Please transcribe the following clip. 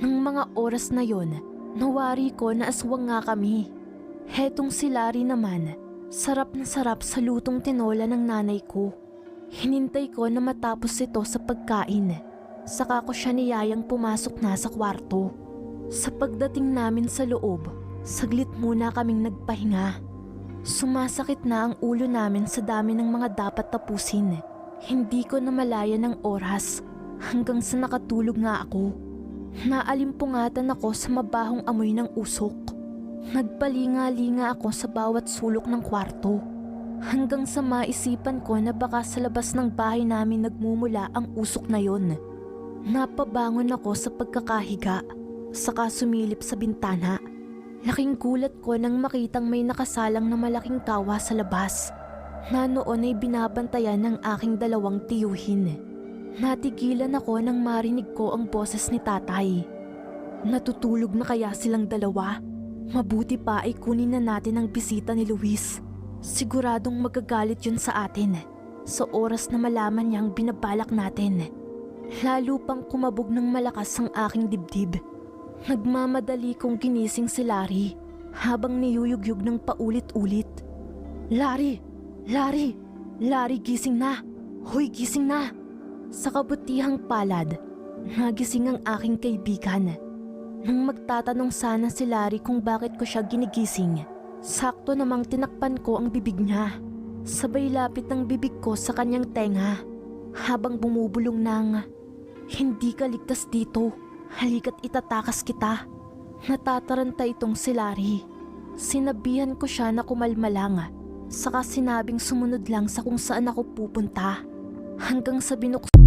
Nang mga oras na yon, nawari ko na aswang nga kami. Hetong si Larry naman, sarap na sarap sa lutong tinola ng nanay ko. Hinintay ko na matapos ito sa pagkain. Saka ko siya niyayang pumasok na sa kwarto. Sa pagdating namin sa loob, saglit muna kaming nagpahinga. Sumasakit na ang ulo namin sa dami ng mga dapat tapusin. Hindi ko na malaya ng oras hanggang sa nakatulog nga ako. Naalimpungatan ako sa mabahong amoy ng usok. Nagpalinga-linga ako sa bawat sulok ng kwarto. Hanggang sa maisipan ko na baka sa labas ng bahay namin nagmumula ang usok na yon. Napabangon ako sa pagkakahiga, saka sumilip sa bintana. Laking gulat ko nang makitang may nakasalang na malaking kawa sa labas, na noon ay binabantayan ng aking dalawang tiyuhin. Natigilan ako nang marinig ko ang boses ni tatay. Natutulog na kaya silang dalawa? Mabuti pa ay kunin na natin ang bisita ni Luis. Siguradong magagalit yun sa atin sa oras na malaman niyang binabalak natin. Lalo pang kumabog ng malakas ang aking dibdib. Nagmamadali kong ginising si Larry habang niyuyugyug ng paulit-ulit. Larry! Larry! Larry, gising na! Hoy, gising na! Sa kabutihang palad, nagising ang aking kaibigan. Nang magtatanong sana si Larry kung bakit ko siya ginigising, sakto namang tinakpan ko ang bibig niya. Sabay lapit ng bibig ko sa kanyang tenga habang bumubulong ng, "Hindi ka ligtas dito, halika't itatakas kita." Natataranta itong si Larry. Sinabihan ko siya na kumalma lang, saka sinabing sumunod lang sa kung saan ako pupunta. Hanggang sa binuksan